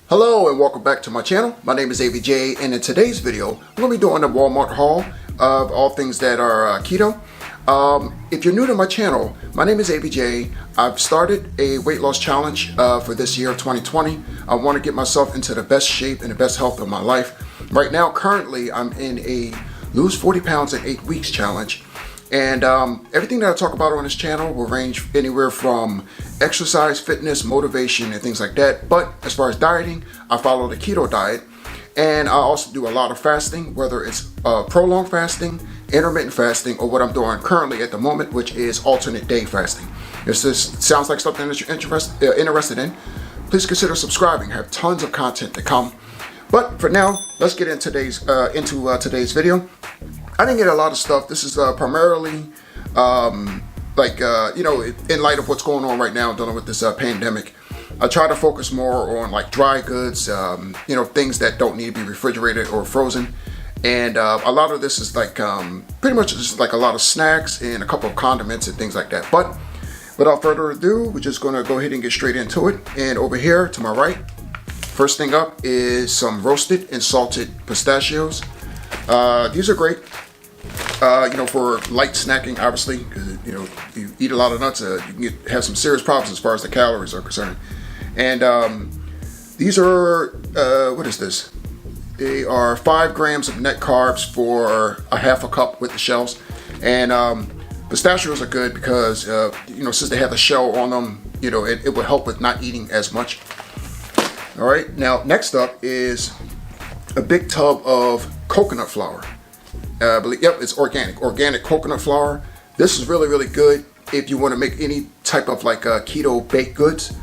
Hello and welcome back to my channel. My name is AVJ, and in today's video I'm going to be doing a Walmart haul of all things that are keto. If you're new to my channel, my name is AVJ. I've started a weight loss challenge for this year of 2020. I want to get myself into the best shape and the best health of my life. Right now, currently, I'm in a lose 40 pounds in 8 weeks challenge. And everything that I talk about on this channel will range anywhere from exercise, fitness, motivation, and things like that. But as far as dieting, I follow the keto diet. And I also do a lot of fasting, whether it's prolonged fasting, intermittent fasting, or what I'm doing currently at the moment, which is alternate day fasting. If this sounds like something that you're interested in, please consider subscribing. I have tons of content to come. But for now, let's get into today's video. I didn't get a lot of stuff. This is primarily in light of what's going on right now dealing with this pandemic. I try to focus more on like dry goods, things that don't need to be refrigerated or frozen. And a lot of this is like pretty much just like a lot of snacks and a couple of condiments and things like that. But without further ado, we're just gonna go ahead and get straight into it. And over here to my right, first thing up is some roasted and salted pistachios. These are great. For light snacking, obviously, because you eat a lot of nuts, you can have some serious problems as far as the calories are concerned. And these are what is this? They are 5 grams of net carbs for a half a cup with the shells. And pistachios are good because since they have the shell on them, it will help with not eating as much. All right. Now next up is a big tub of coconut flour. It's organic coconut flour. This is really, really good if you want to make any type of like keto baked goods,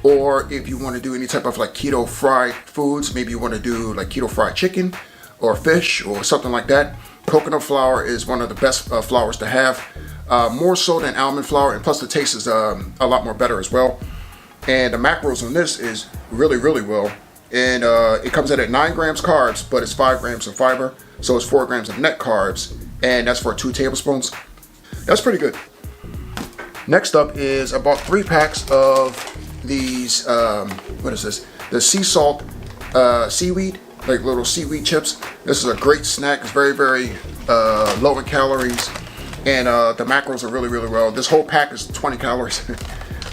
or if you want to do any type of like keto fried foods. Maybe you want to do like keto fried chicken or fish or something like that. Coconut flour is one of the best flours to have, more so than almond flour, and plus the taste is a lot more better as well. And the macros on this is really, really well. And it comes in at 9 grams carbs, but it's 5 grams of fiber. So it's 4 grams of net carbs, and that's for 2 tablespoons. That's pretty good. Next up is about 3 packs of these, what is this? The sea salt seaweed, like little seaweed chips. This is a great snack. It's very, very low in calories, and the macros are really, really well. This whole pack is 20 calories.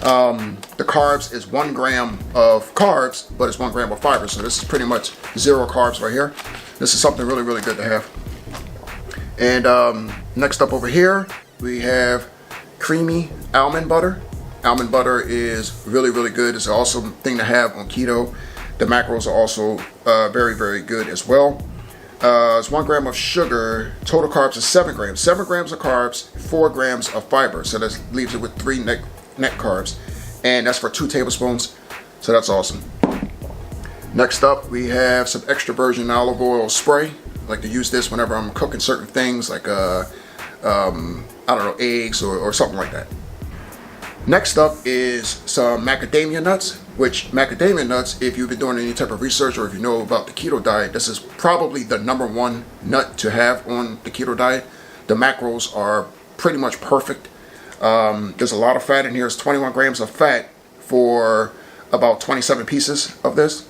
The carbs is 1 gram of carbs, but it's 1 gram of fiber. So this is pretty much 0 carbs right here. This is something really, really good to have. And next up over here, we have creamy almond butter. Almond butter is really, really good. It's an awesome thing to have on keto. The macros are also very, very good as well. It's 1 gram of sugar. Total carbs is 7 grams. 7 grams of carbs, 4 grams of fiber. So that leaves it with 3 net carbs. And that's for 2 tablespoons. So that's awesome. Next up, we have some extra virgin olive oil spray. I like to use this whenever I'm cooking certain things like, eggs or something like that. Next up is some macadamia nuts, which macadamia nuts, if you've been doing any type of research or if you know about the keto diet, this is probably the #1 nut to have on the keto diet. The macros are pretty much perfect. There's a lot of fat in here. It's 21 grams of fat for about 27 pieces of this.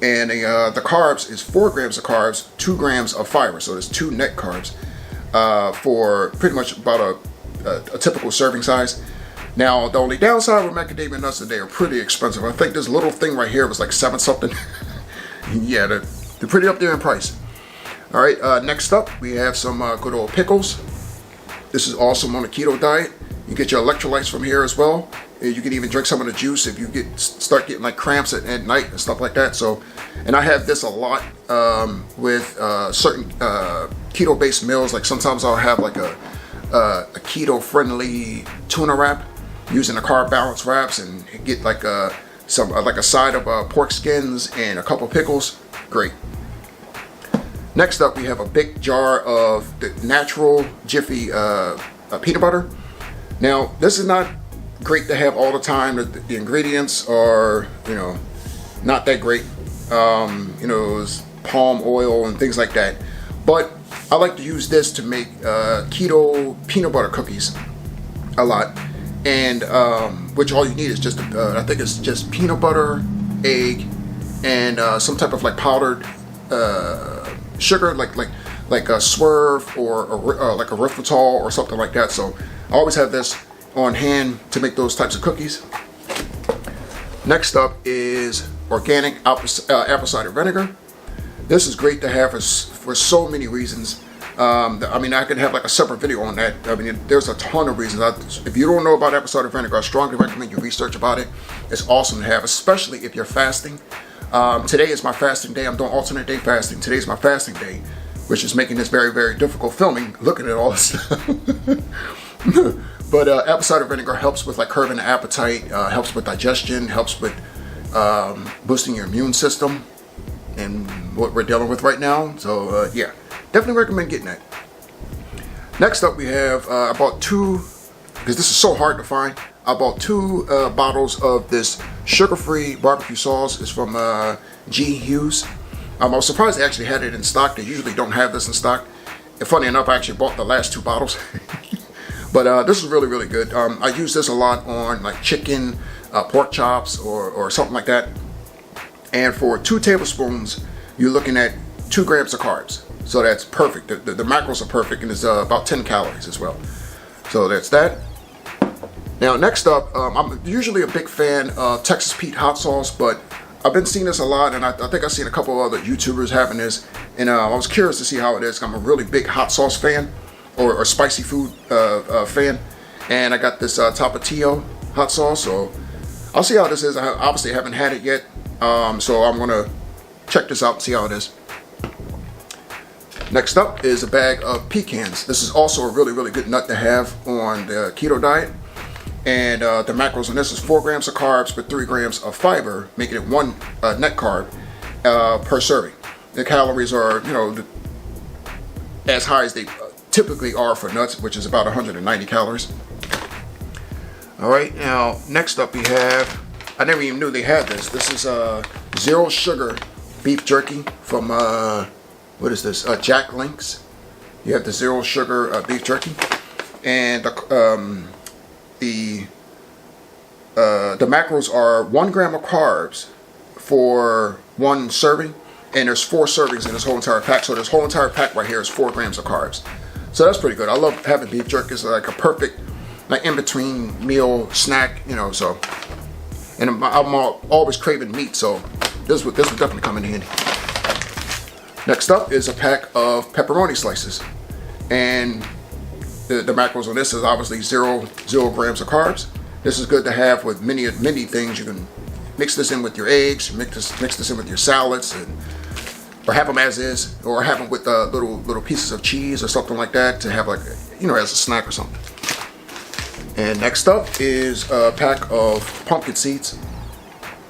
And the carbs is 4 grams of carbs, 2 grams of fiber. So there's 2 net carbs for pretty much about a typical serving size. Now, the only downside with macadamia nuts is they are pretty expensive. I think this little thing right here was like 7 something. Yeah, they're pretty up there in price. All right, next up, we have some good old pickles. This is awesome on the keto diet. You get your electrolytes from here as well. You can even drink some of the juice if you start getting like cramps at night and stuff like that. So, and I have this a lot with certain keto-based meals. Like sometimes I'll have like a keto-friendly tuna wrap using the carb balance wraps, and get like a side of pork skins and a couple pickles. Great. Next up, we have a big jar of the natural Jiffy peanut butter. Now, this is not great to have all the time. The ingredients are, not that great. It's palm oil and things like that. But I like to use this to make keto peanut butter cookies a lot. And which all you need is just, I think it's just peanut butter, egg, and some type of like powdered sugar, like a Swerve or like a erythritol or something like that. So I always have this on hand to make those types of cookies. Next up is organic apple cider vinegar. This is great to have for so many reasons. I mean, I could have like a separate video on that. I mean, there's a ton of reasons. If you don't know about apple cider vinegar, I strongly recommend you research about it. It's awesome to have, especially if you're fasting. Today is my fasting day. I'm doing alternate day fasting. Today's my fasting day, which is making this very, very difficult filming, looking at all this stuff. But apple cider vinegar helps with like curbing the appetite, helps with digestion, helps with boosting your immune system, and what we're dealing with right now. So yeah, definitely recommend getting that. Next up we have, I bought two, because this is so hard to find, I bought two bottles of this sugar-free barbecue sauce. It's from G. Hughes. I was surprised they actually had it in stock. They usually don't have this in stock. And funny enough, I actually bought the last two bottles. But this is really, really good. I use this a lot on like chicken, pork chops, or something like that. And for 2 tablespoons, you're looking at 2 grams of carbs. So that's perfect. The macros are perfect, and it's about 10 calories as well. So that's that. Now next up, I'm usually a big fan of Texas Pete hot sauce, but I've been seeing this a lot, and I think I've seen a couple of other YouTubers having this, and I was curious to see how it is. I'm a really big hot sauce fan, or spicy food fan, and I got this Tapatio hot sauce, so I'll see how this is. I obviously haven't had it yet, so I'm gonna check this out and see how it is. Next up is a bag of pecans. This is also a really, really good nut to have on the keto diet. And the macros on this is 4 grams of carbs with 3 grams of fiber, making it 1 net carb per serving. The calories are, you know, as high as they typically are for nuts, which is about 190 calories. All right, now next up we have, I never even knew they had this. This is zero sugar beef jerky from what is this? Jack Link's. You have the zero sugar beef jerky, and the macros are 1 gram of carbs for 1 serving, and there's 4 servings in this whole entire pack. So this whole entire pack right here is 4 grams of carbs. So that's pretty good. I love having beef jerky. It's like a perfect, like in between meal snack, you know. So, and I'm always craving meat, so this would definitely come in handy. Next up is a pack of pepperoni slices, and the macros on this is obviously 0 grams of carbs. This is good to have with many things. You can mix this in with your eggs, mix this in with your salads, or have them as is, or have them with little pieces of cheese or something like that to have, like, you know, as a snack or something. And next up is a pack of pumpkin seeds.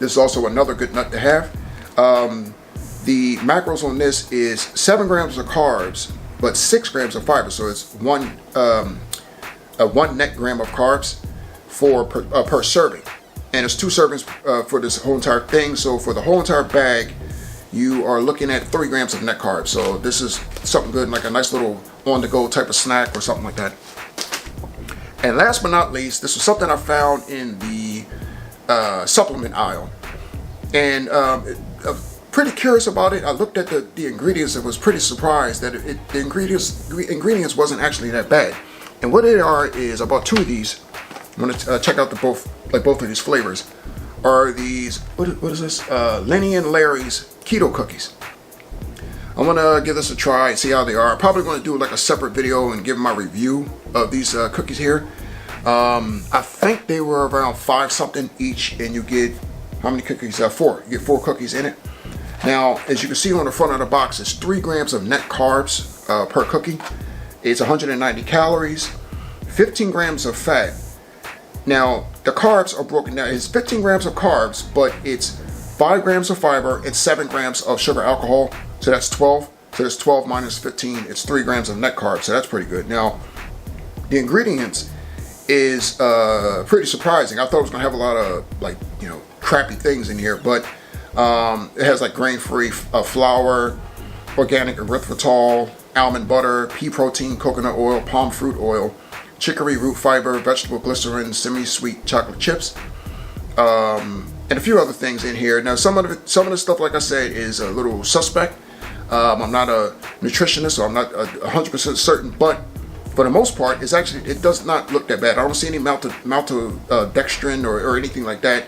This is also another good nut to have. The macros on this is 7 grams of carbs, but 6 grams of fiber. So it's 1 net gram of carbs per serving, and it's 2 servings for this whole entire thing. So for the whole entire bag, you are looking at 3 grams of net carbs. So this is something good, like a nice little on-the-go type of snack or something like that. And last but not least, this was something I found in the supplement aisle, and pretty curious about it. I looked at the ingredients and was pretty surprised that the ingredients wasn't actually that bad. And what they are is, I bought 2 of these. I'm gonna check out both of these flavors. Are these, what is this? Lenny and Larry's keto cookies. I'm gonna give this a try and see how they are. I'm probably gonna do like a separate video and give my review of these cookies here. I think they were around 5 something each, and you get, how many cookies? 4. You get 4 cookies in it. Now, as you can see on the front of the box, it's 3 grams of net carbs per cookie. It's 190 calories, 15 grams of fat. Now, the carbs are broken down. It's 15 grams of carbs, but it's 5 grams of fiber and 7 grams of sugar alcohol. So that's 12. So that's 12 minus 15. It's 3 grams of net carbs. So that's pretty good. Now, the ingredients is pretty surprising. I thought it was gonna have a lot of, like, you know, crappy things in here, but it has like grain-free flour, organic erythritol, almond butter, pea protein, coconut oil, palm fruit oil, chicory root fiber, vegetable glycerin, semi-sweet chocolate chips, and a few other things in here. Now, some of the stuff, like I said, is a little suspect. I'm not a nutritionist, so I'm not 100% certain, but for the most part, it does not look that bad. I don't see any maltodextrin or anything like that,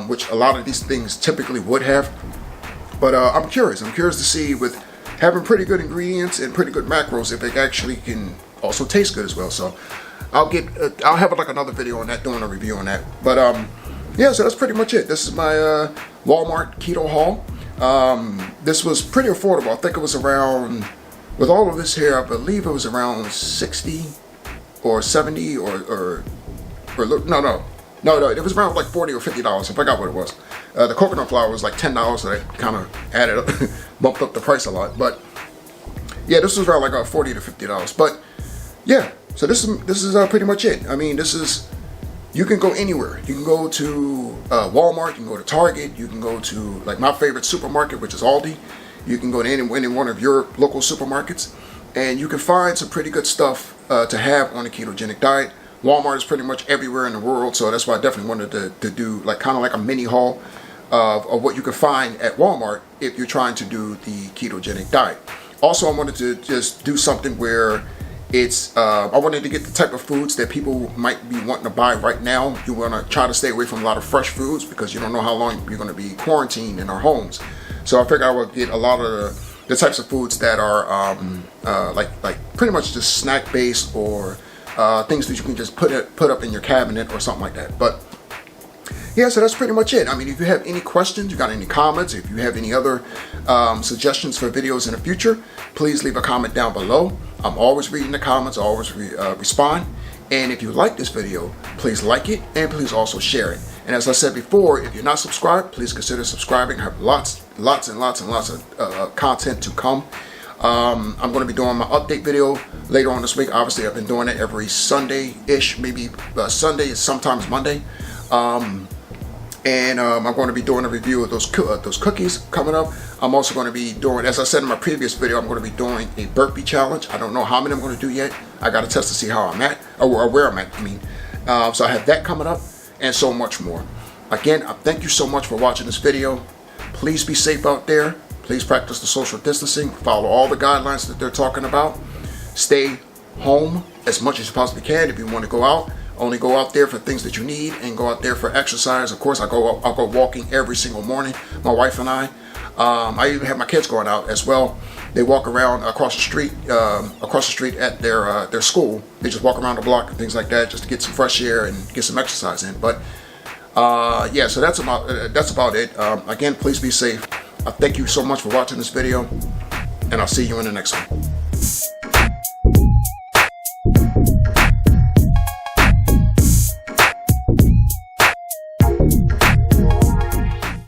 which a lot of these things typically would have. But I'm curious to see, with having pretty good ingredients and pretty good macros, if it actually can also taste good as well. So I'll have like another video on that, doing a review on that. But yeah, so that's pretty much it. This is my Walmart keto haul. This was pretty affordable. I think it was around, with all of this here, I believe it was around 60 or 70 or no, it was around like $40 or $50. I forgot what it was. The coconut flour was like $10, so that kind of added up, bumped up the price a lot. But yeah, this was around like $40 to $50. But yeah, so this is pretty much it. I mean, you can go anywhere. You can go to Walmart, you can go to Target, you can go to like my favorite supermarket, which is Aldi. You can go to any one of your local supermarkets, and you can find some pretty good stuff to have on a ketogenic diet. Walmart is pretty much everywhere in the world, so that's why I definitely wanted to do like kind of like a mini haul of what you can find at Walmart if you're trying to do the ketogenic diet. Also, I wanted to just do something where I wanted to get the type of foods that people might be wanting to buy right now. You want to try to stay away from a lot of fresh foods because you don't know how long you're going to be quarantined in our homes. So I figured I would get a lot of the types of foods that are like pretty much just snack based, or things that you can just put up in your cabinet or something like that. But yeah, so that's pretty much it. I mean, if you have any questions, you got any comments, if you have any other suggestions for videos in the future, please leave a comment down below. I'm always reading the comments, I always respond. And if you like this video, please like it, and please also share it. And as I said before, if you're not subscribed, please consider subscribing. I have lots of content to come. I'm going to be doing my update video later on this week. Obviously, I've been doing it every Sunday-ish, maybe Sunday is sometimes Monday. And I'm going to be doing a review of those cookies coming up. I'm also going to be doing, as I said in my previous video, I'm going to be doing a burpee challenge. I don't know how many I'm going to do yet. I got to test to see how I'm at, or where I'm at, I mean. So I have that coming up, and so much more. Again, thank you so much for watching this video. Please be safe out there. Please practice the social distancing. Follow all the guidelines that they're talking about. Stay home as much as you possibly can. If you want to go out, only go out there for things that you need, and go out there for exercise. Of course, I'll go walking every single morning, my wife and I. I even have my kids going out as well. They walk around across the street at their school. They just walk around the block and things like that, just to get some fresh air and get some exercise in. But yeah, so that's about it. Again, please be safe. Thank you so much for watching this video, and I'll see you in the next one.